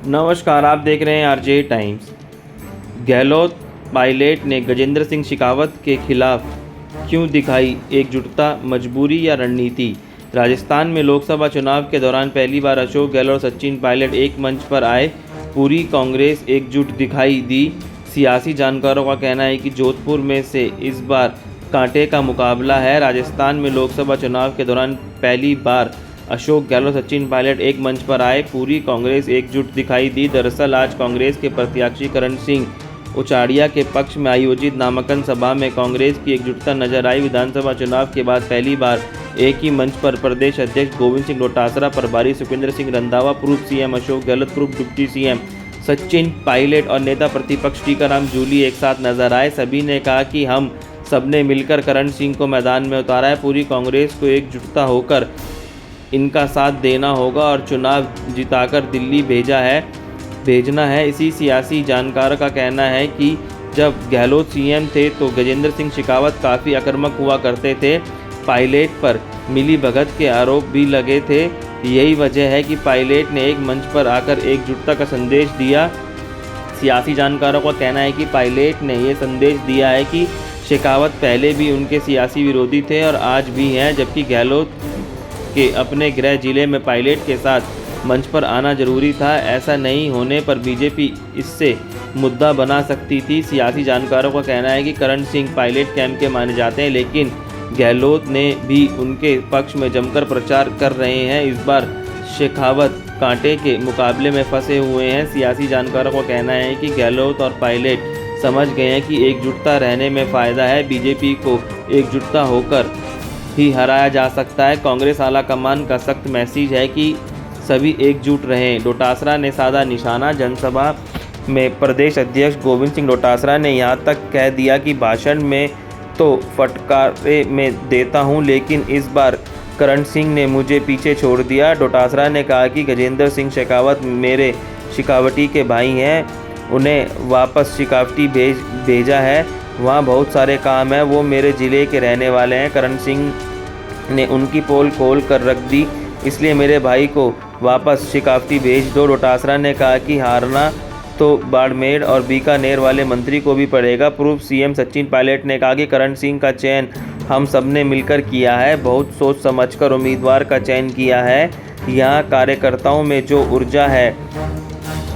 नमस्कार, आप देख रहे हैं आरजे टाइम्स। गहलोत पायलट ने गजेंद्र सिंह शेखावत के खिलाफ क्यों दिखाई एकजुटता, मजबूरी या रणनीति? राजस्थान में लोकसभा चुनाव के दौरान पहली बार अशोक गहलोत और सचिन पायलट एक मंच पर आए। पूरी कांग्रेस एकजुट दिखाई दी। सियासी जानकारों का कहना है कि जोधपुर में से इस बार कांटे का मुकाबला है। राजस्थान में लोकसभा चुनाव के दौरान पहली बार अशोक गहलोत सचिन पायलट एक मंच पर आए। पूरी कांग्रेस एकजुट दिखाई दी। दरअसल आज कांग्रेस के प्रत्याशी करण सिंह उचाड़िया के पक्ष में आयोजित नामांकन सभा में कांग्रेस की एकजुटता नजर आई। विधानसभा चुनाव के बाद पहली बार एक ही मंच पर प्रदेश अध्यक्ष गोविंद सिंह डोटासरा, प्रभारी सुखविंदर सिंह रंधावा, पूर्व सीएम अशोक गहलोत, पूर्व डिप्टी सीएम सचिन पायलट और नेता प्रतिपक्ष टीकाराम जूली एक साथ नजर आए। सभी ने कहा कि हम सबने मिलकर करण सिंह को मैदान में उतारा है। पूरी कांग्रेस को एकजुटता होकर इनका साथ देना होगा और चुनाव जिताकर दिल्ली भेजना है। इसी सियासी जानकार का कहना है कि जब गहलोत सीएम थे तो गजेंद्र सिंह शेखावत काफ़ी आक्रामक हुआ करते थे। पायलट पर मिलीभगत के आरोप भी लगे थे। यही वजह है कि पायलट ने एक मंच पर आकर एकजुटता का संदेश दिया। सियासी जानकारों का कहना है कि पायलट ने ये संदेश दिया है कि शेखावत पहले भी उनके सियासी विरोधी थे और आज भी हैं, जबकि गहलोत के अपने गृह जिले में पायलट के साथ मंच पर आना जरूरी था। ऐसा नहीं होने पर बीजेपी इससे मुद्दा बना सकती थी। सियासी जानकारों का कहना है कि करण सिंह पायलट कैंप के माने जाते हैं, लेकिन गहलोत ने भी उनके पक्ष में जमकर प्रचार कर रहे हैं। इस बार शेखावत कांटे के मुकाबले में फंसे हुए हैं। सियासी जानकारों का कहना है कि गहलोत और पायलट समझ गए हैं कि एकजुटता रहने में फ़ायदा है। बीजेपी को एकजुटता होकर ही हराया जा सकता है। कांग्रेस आला कमान का सख्त मैसेज है कि सभी एकजुट रहें। डोटासरा ने साधा निशाना। जनसभा में प्रदेश अध्यक्ष गोविंद सिंह डोटासरा ने यहां तक कह दिया कि भाषण में तो फटकारे में देता हूं, लेकिन इस बार करण सिंह ने मुझे पीछे छोड़ दिया। डोटासरा ने कहा कि गजेंद्र सिंह शेखावत मेरे शेखावटी के भाई हैं, उन्हें वापस शेखावटी भेजा है। वहाँ बहुत सारे काम है, वो मेरे ज़िले के रहने वाले हैं। करण सिंह ने उनकी पोल खोल कर रख दी, इसलिए मेरे भाई को वापस शेखावटी भेज दो। डोटासरा ने कहा कि हारना तो बाड़मेर और बीकानेर वाले मंत्री को भी पड़ेगा। पूर्व सीएम सचिन पायलट ने कहा कि करण सिंह का चयन हम सबने मिलकर किया है, बहुत सोच समझकर उम्मीदवार का चयन किया है। यहाँ कार्यकर्ताओं में जो ऊर्जा है,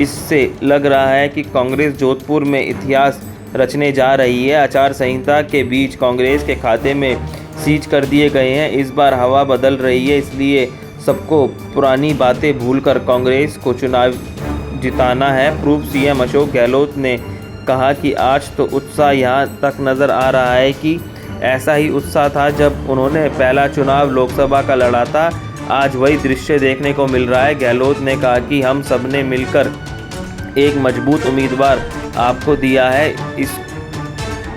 इससे लग रहा है कि कांग्रेस जोधपुर में इतिहास रचने जा रही है। आचार संहिता के बीच कांग्रेस के खाते में सीज कर दिए गए हैं। इस बार हवा बदल रही है, इसलिए सबको पुरानी बातें भूलकर कांग्रेस को चुनाव जिताना है। पूर्व सीएम अशोक गहलोत ने कहा कि आज तो उत्साह यहाँ तक नज़र आ रहा है कि ऐसा ही उत्साह था जब उन्होंने पहला चुनाव लोकसभा का लड़ा था। आज वही दृश्य देखने को मिल रहा है। गहलोत ने कहा कि हम सबने मिलकर एक मजबूत उम्मीदवार आपको दिया है।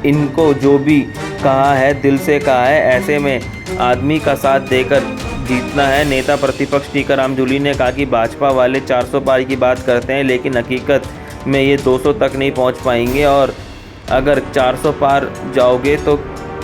इनको जो भी कहा है दिल से कहा है, ऐसे में आदमी का साथ देकर जीतना है। नेता प्रतिपक्ष टीकाराम जूली ने कहा कि भाजपा वाले 400 पार की बात करते हैं, लेकिन हकीकत में ये 200 तक नहीं पहुंच पाएंगे, और अगर 400 पार जाओगे तो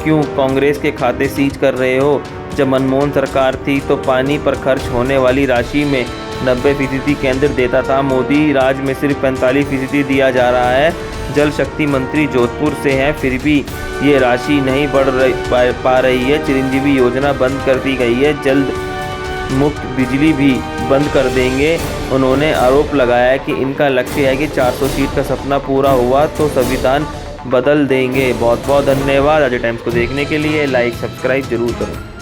क्यों कांग्रेस के खाते सीज कर रहे हो? जब मनमोहन सरकार थी तो पानी पर खर्च होने वाली राशि में 90% केंद्र देता था। मोदी राज में सिर्फ 45% दिया जा रहा है। जल शक्ति मंत्री जोधपुर से हैं, फिर भी ये राशि नहीं पा रही है। चिरंजीवी योजना बंद कर दी गई है, जल्द मुफ्त बिजली भी बंद कर देंगे। उन्होंने आरोप लगाया कि इनका लक्ष्य है कि 400 सीट का सपना पूरा हुआ तो संविधान बदल देंगे। बहुत बहुत धन्यवाद। आरजे टाइम्स को देखने के लिए लाइक सब्सक्राइब जरूर करें।